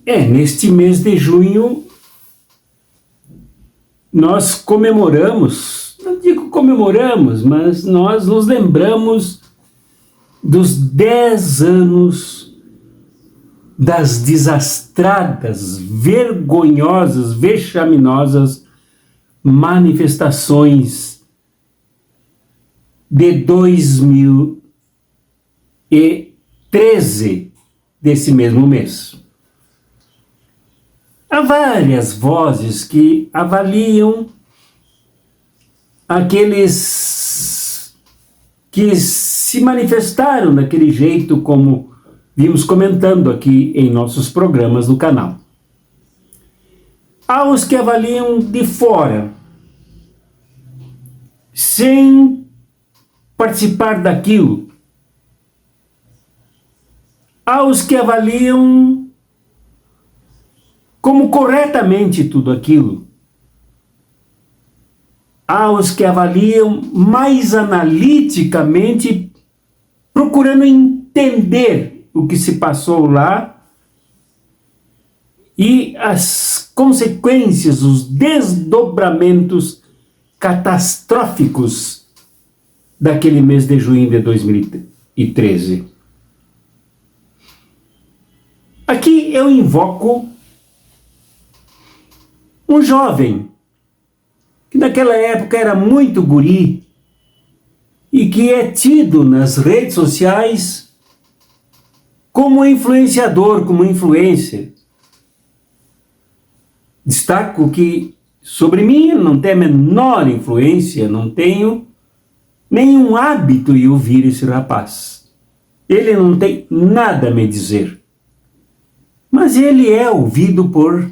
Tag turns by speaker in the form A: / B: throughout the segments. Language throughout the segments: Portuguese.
A: Neste mês de junho, nós comemoramos, não digo comemoramos, mas nós nos lembramos dos 10 anos das desastradas, vergonhosas, vexaminosas manifestações de 2013, desse mesmo mês. Há várias vozes que avaliam aqueles que se manifestaram daquele jeito, como vimos comentando aqui em nossos programas do canal. Há os que avaliam de fora, sem participar daquilo. Há os que avaliam como corretamente tudo aquilo. Há os que avaliam mais analiticamente, procurando entender o que se passou lá e as consequências, os desdobramentos catastróficos daquele mês de junho de 2013. Aqui eu invoco um jovem, que naquela época era muito guri, e que é tido nas redes sociais como influenciador, como influencer. Destaco que sobre mim não tem a menor influência, não tenho nenhum hábito em ouvir esse rapaz. Ele não tem nada a me dizer. Mas ele é ouvido por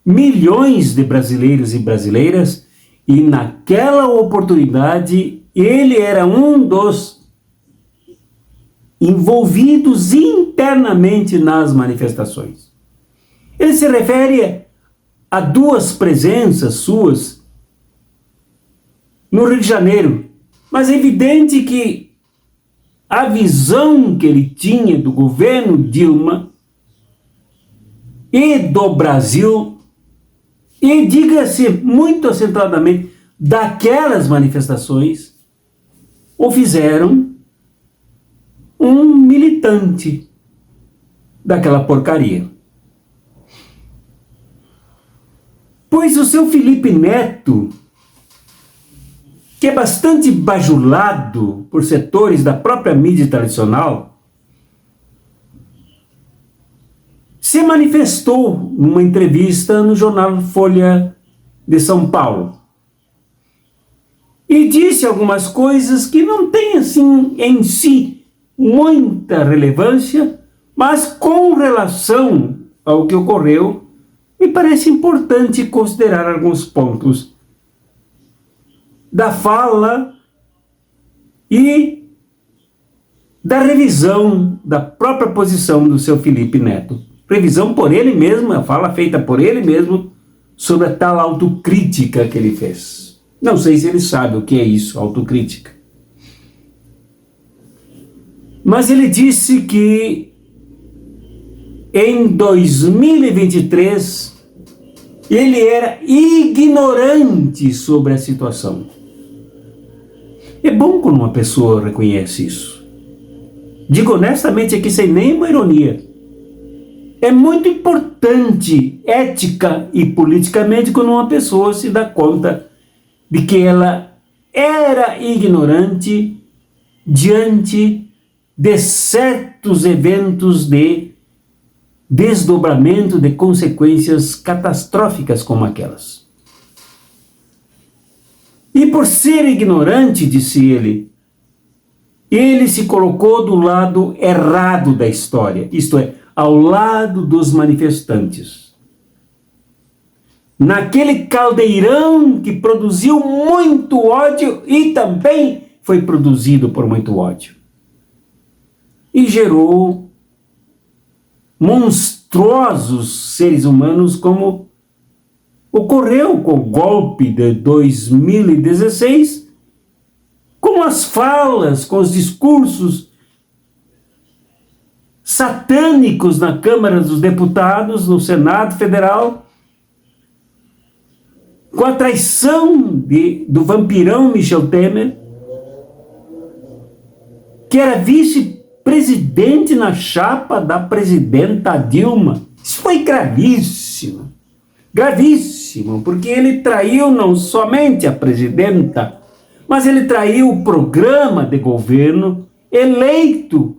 A: milhões de brasileiros e brasileiras, e naquela oportunidade ele era um dos envolvidos internamente nas manifestações. Ele se refere a duas presenças suas no Rio de Janeiro, mas é evidente que a visão que ele tinha do governo Dilma e do Brasil, e diga-se muito acentuadamente, daquelas manifestações, o fizeram um militante daquela porcaria. Pois o seu Felipe Neto, que é bastante bajulado por setores da própria mídia tradicional, se manifestou numa entrevista no jornal Folha de São Paulo e disse algumas coisas que não têm assim em si muita relevância, mas com relação ao que ocorreu, me parece importante considerar alguns pontos da fala e da revisão da própria posição do seu Felipe Neto. Revisão por ele mesmo, a fala feita por ele mesmo sobre a tal autocrítica que ele fez. Não sei se ele sabe o que é isso, autocrítica. Mas ele disse que em 2023 ele era ignorante sobre a situação. É bom quando uma pessoa reconhece isso. Digo honestamente aqui sem nenhuma ironia. É muito importante, ética e politicamente, quando uma pessoa se dá conta de que ela era ignorante diante de certos eventos de desdobramento de consequências catastróficas como aquelas. E por ser ignorante, disse ele se colocou do lado errado da história, isto é, ao lado dos manifestantes. Naquele caldeirão que produziu muito ódio e também foi produzido por muito ódio. E gerou monstruosos seres humanos, como ocorreu com o golpe de 2016, com as falas, com os discursos satânicos na Câmara dos Deputados, no Senado Federal, com a traição do vampirão Michel Temer, que era vice-presidente na chapa da presidenta Dilma. Isso foi gravíssimo, gravíssimo, porque ele traiu não somente a presidenta, mas ele traiu o programa de governo eleito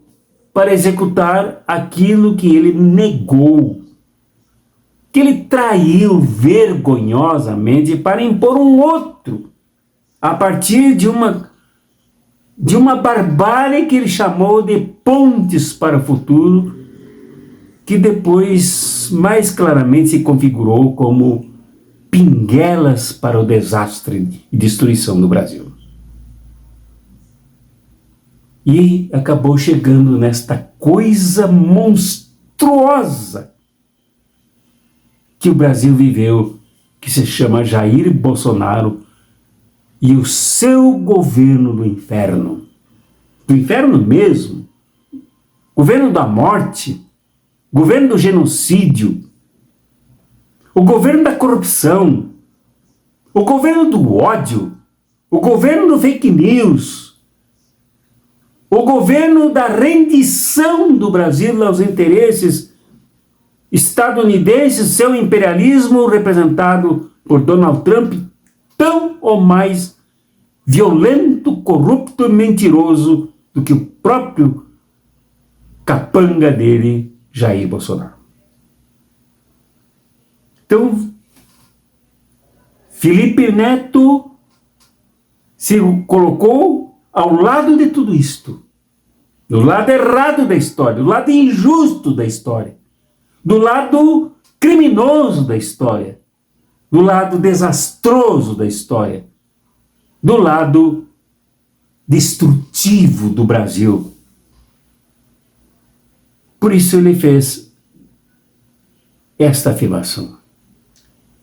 A: para executar aquilo que ele negou, que ele traiu vergonhosamente para impor um outro, a partir de uma barbárie que ele chamou de pontes para o futuro, que depois mais claramente se configurou como pinguelas para o desastre e destruição do Brasil. E acabou chegando nesta coisa monstruosa que o Brasil viveu, que se chama Jair Bolsonaro e o seu governo do inferno mesmo, governo da morte, governo do genocídio, o governo da corrupção, o governo do ódio, o governo do fake news, o governo da rendição do Brasil aos interesses estadunidenses, seu imperialismo representado por Donald Trump, tão ou mais violento, corrupto e mentiroso do que o próprio capanga dele, Jair Bolsonaro. Então, Felipe Neto se colocou ao lado de tudo isto, do lado errado da história, do lado injusto da história, do lado criminoso da história, do lado desastroso da história, do lado destrutivo do Brasil. Por isso ele fez esta afirmação.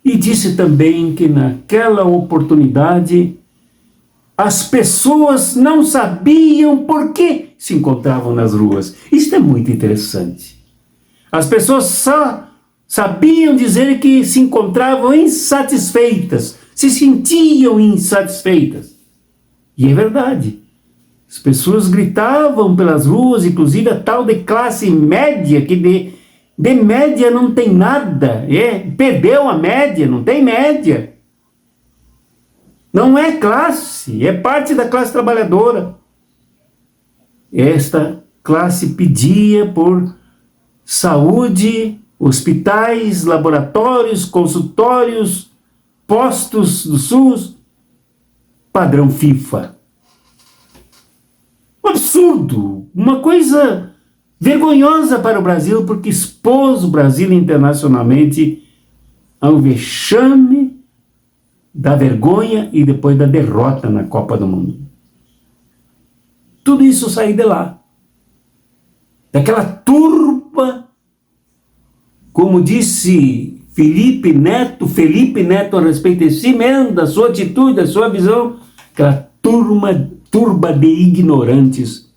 A: E disse também que naquela oportunidade as pessoas não sabiam por que se encontravam nas ruas. Isto é muito interessante. As pessoas só sabiam dizer que se encontravam insatisfeitas, se sentiam insatisfeitas. E é verdade. As pessoas gritavam pelas ruas, inclusive a tal de classe média, que de média não tem nada. Perdeu a média, não tem média. Não é classe, é parte da classe trabalhadora. Esta classe pedia por saúde, hospitais, laboratórios, consultórios, postos do SUS, padrão FIFA. Um absurdo, uma coisa vergonhosa para o Brasil, porque expôs o Brasil internacionalmente ao vexame da vergonha e depois da derrota na Copa do Mundo. Tudo isso saiu de lá. Daquela turba, como disse Felipe Neto a respeito de si mesmo, da sua atitude, da sua visão, aquela turba de ignorantes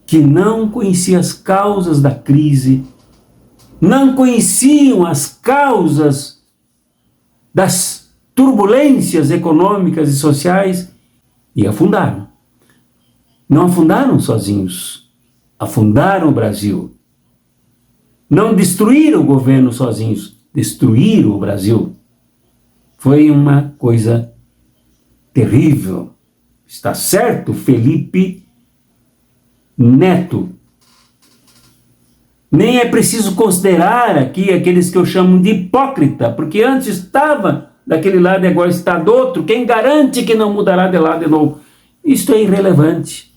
A: que não conhecia as causas da crise, não conheciam as causas das turbulências econômicas e sociais e afundaram. Não afundaram sozinhos, afundaram o Brasil. Não destruíram o governo sozinhos, destruíram o Brasil. Foi uma coisa terrível. Está certo, Felipe Neto. Nem é preciso considerar aqui aqueles que eu chamo de hipócrita, porque antes estava daquele lado e agora está do outro. Quem garante que não mudará de lado de novo? Isto é irrelevante.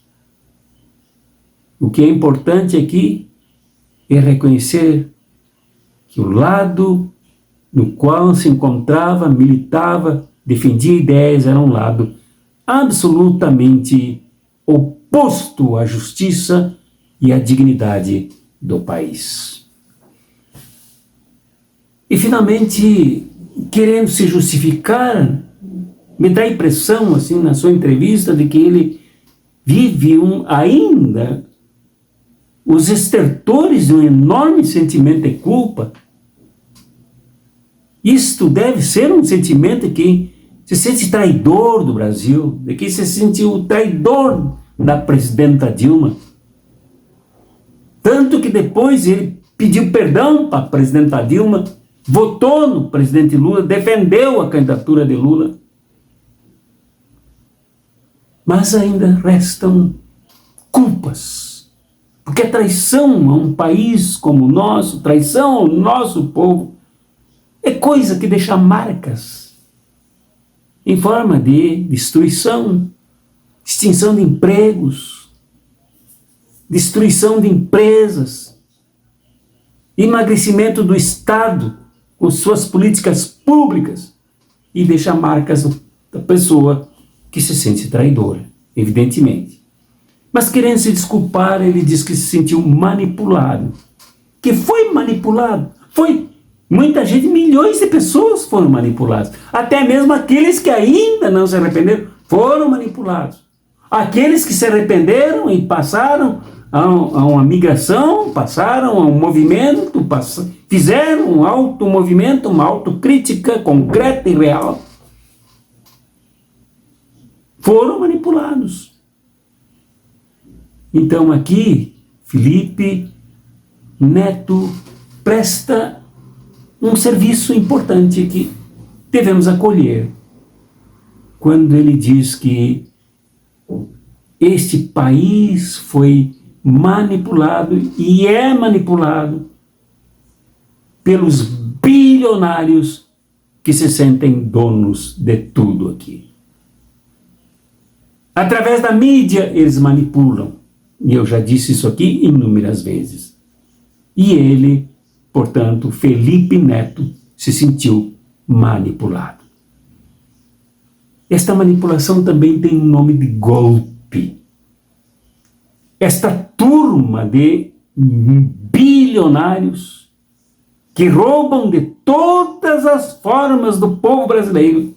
A: O que é importante aqui é reconhecer que o lado no qual se encontrava, militava, defendia ideias era um lado absolutamente oposto à justiça e à dignidade do país. E finalmente, querendo se justificar, me dá a impressão, assim, na sua entrevista, de que ele vive ainda os estertores de um enorme sentimento de culpa. Isto deve ser um sentimento de quem se sente traidor do Brasil, de quem se sente o traidor da presidenta Dilma. Tanto que depois ele pediu perdão para a presidenta Dilma, votou no presidente Lula, defendeu a candidatura de Lula. Mas ainda restam culpas, porque a traição a um país como o nosso, traição ao nosso povo, é coisa que deixa marcas em forma de destruição, extinção de empregos, destruição de empresas, emagrecimento do Estado com suas políticas públicas e deixa marcas da pessoa que se sente traidora, evidentemente. Mas querendo se desculpar, ele diz que se sentiu manipulado. Que foi manipulado. Muita gente, milhões de pessoas foram manipuladas. Até mesmo aqueles que ainda não se arrependeram foram manipulados. Aqueles que se arrependeram e passaram a uma migração, passaram a um movimento, fizeram um automovimento, uma autocrítica concreta e real, foram manipulados. Então aqui, Felipe Neto presta um serviço importante que devemos acolher, quando ele diz que este país foi manipulado e é manipulado pelos bilionários que se sentem donos de tudo aqui. Através da mídia eles manipulam, e eu já disse isso aqui inúmeras vezes. E ele, portanto, Felipe Neto, se sentiu manipulado. Esta manipulação também tem um nome de golpe. Esta turma de bilionários que roubam de todas as formas do povo brasileiro,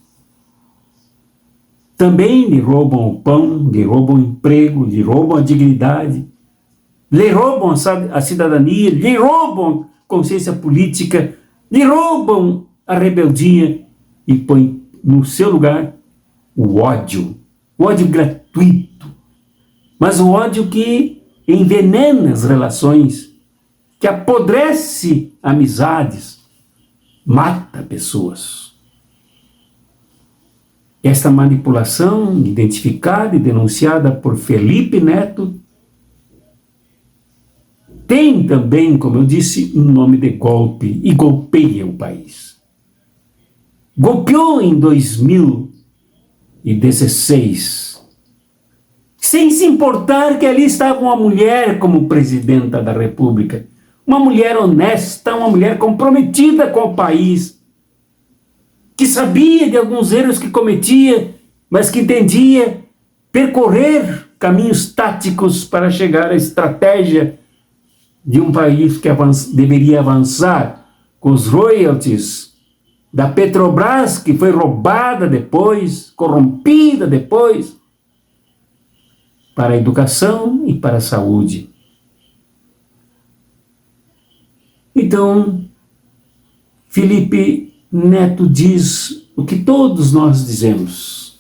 A: também lhe roubam o pão, lhe roubam o emprego, lhe roubam a dignidade, lhe roubam a cidadania, lhe roubam a consciência política, lhe roubam a rebeldia e põem no seu lugar o ódio gratuito, mas o ódio que envenena as relações, que apodrece amizades, mata pessoas. Esta manipulação, identificada e denunciada por Felipe Neto, tem também, como eu disse, um nome de golpe e golpeia o país. Golpeou em 2016, sem se importar que ali estava uma mulher como presidenta da República, uma mulher honesta, uma mulher comprometida com o país, que sabia de alguns erros que cometia, mas que entendia percorrer caminhos táticos para chegar à estratégia de um país que deveria avançar com os royalties da Petrobras, que foi roubada depois, corrompida depois, para a educação e para a saúde. Então, Felipe Neto diz o que todos nós dizemos,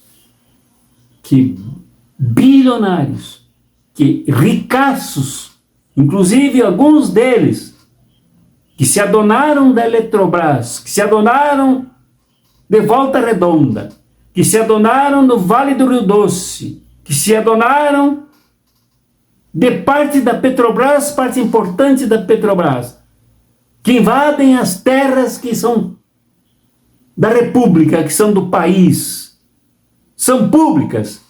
A: que bilionários, que ricaços, inclusive alguns deles, que se adonaram da Eletrobras, que se adonaram de Volta Redonda, que se adonaram do Vale do Rio Doce, que se adonaram de parte da Petrobras, parte importante da Petrobras, que invadem as terras que são da República, que são do país, são públicas,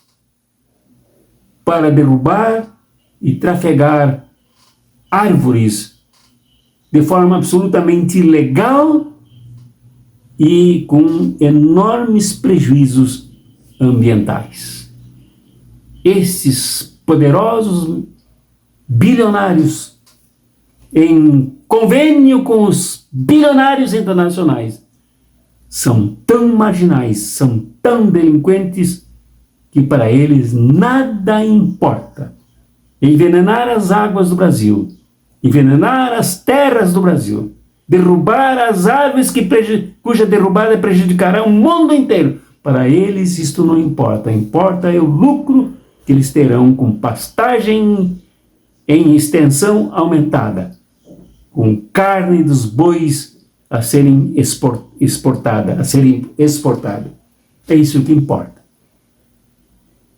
A: para derrubar e trafegar árvores de forma absolutamente ilegal e com enormes prejuízos ambientais. Esses poderosos bilionários, em convênio com os bilionários internacionais, são tão marginais, são tão delinquentes, que para eles nada importa. envenenar as águas do Brasil, envenenar as terras do Brasil, derrubar as árvores cuja derrubada prejudicará o mundo inteiro. Para eles isto não importa, importa é o lucro que eles terão com pastagem em extensão aumentada, com carne dos bois a serem exportada. É isso que importa.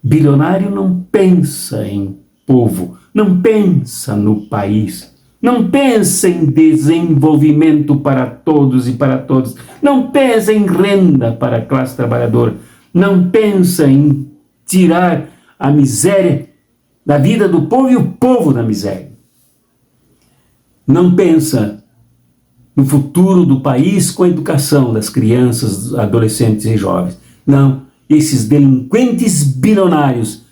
A: Bilionário não pensa em povo, não pensa no país, não pensa em desenvolvimento para todos e para todos, não pensa em renda para a classe trabalhadora, não pensa em tirar a miséria da vida do povo e o povo da miséria. Não pensa no futuro do país com a educação das crianças, adolescentes e jovens. Não, esses delinquentes bilionários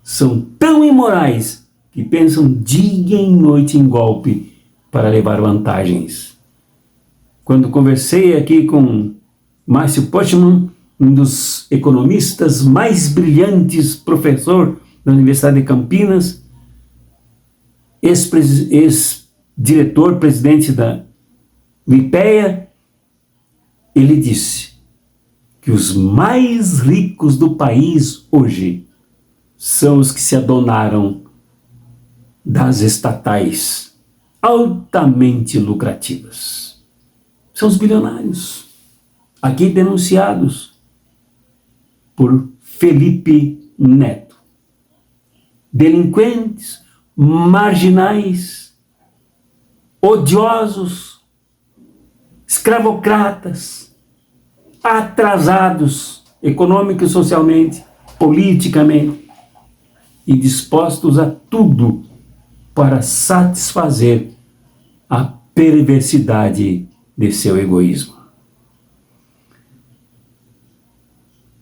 A: são tão imorais que pensam dia e noite em golpe para levar vantagens. Quando conversei aqui com Márcio Postman, um dos economistas mais brilhantes, professor da Universidade de Campinas, ex-diretor, presidente da IPEA, ele disse que os mais ricos do país hoje são os que se adonaram das estatais altamente lucrativas. São os bilionários, aqui denunciados por Felipe Neto. Delinquentes, marginais, odiosos, escravocratas, atrasados econômica e socialmente, politicamente, e dispostos a tudo para satisfazer a perversidade de seu egoísmo.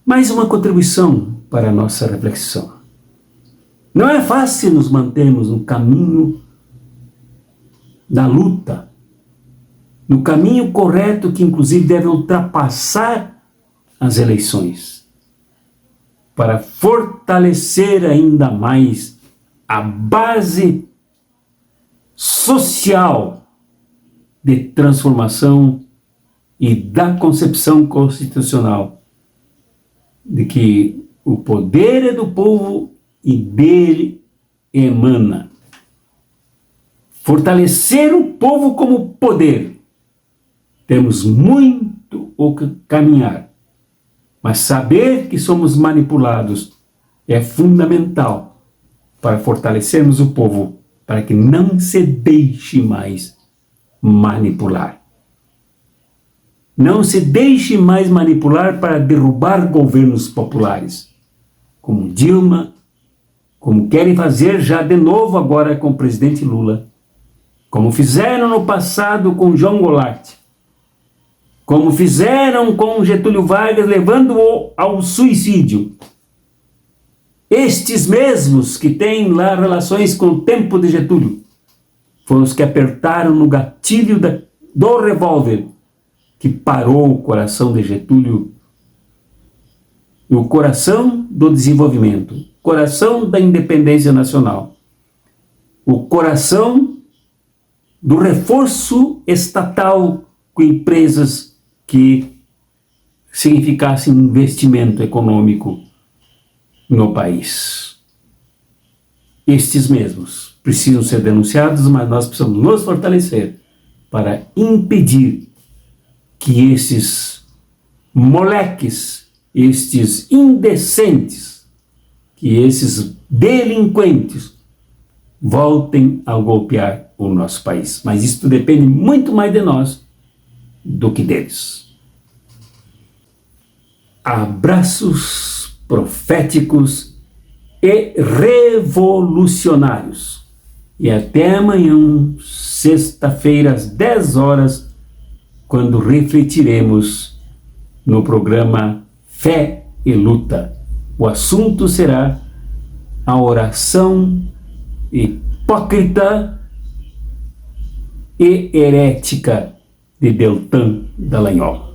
A: Mais uma contribuição para a nossa reflexão. Não é fácil nos mantermos no caminho da luta, no caminho correto que inclusive deve ultrapassar as eleições, para fortalecer ainda mais a base social de transformação e da concepção constitucional de que o poder é do povo e dele emana. Fortalecer o povo como poder. Temos muito o que caminhar, mas saber que somos manipulados é fundamental para fortalecermos o povo, para que não se deixe mais manipular. Não se deixe mais manipular para derrubar governos populares, como Dilma, como querem fazer já de novo agora com o presidente Lula, como fizeram no passado com João Goulart, como fizeram com Getúlio Vargas, levando-o ao suicídio. Estes mesmos que têm lá relações com o tempo de Getúlio foram os que apertaram no gatilho do revólver que parou o coração de Getúlio, o coração do desenvolvimento, o coração da independência nacional, o coração do reforço estatal com empresas que significassem investimento econômico no país. Estes mesmos precisam ser denunciados, mas nós precisamos nos fortalecer para impedir que esses moleques, estes indecentes, que esses delinquentes voltem a golpear o nosso país. Mas isso depende muito mais de nós do que deles. Abraços proféticos e revolucionários. E até amanhã, sexta-feira, às 10 horas, quando refletiremos no programa Fé e Luta. O assunto será a oração hipócrita e herética de Deltan Dallagnol.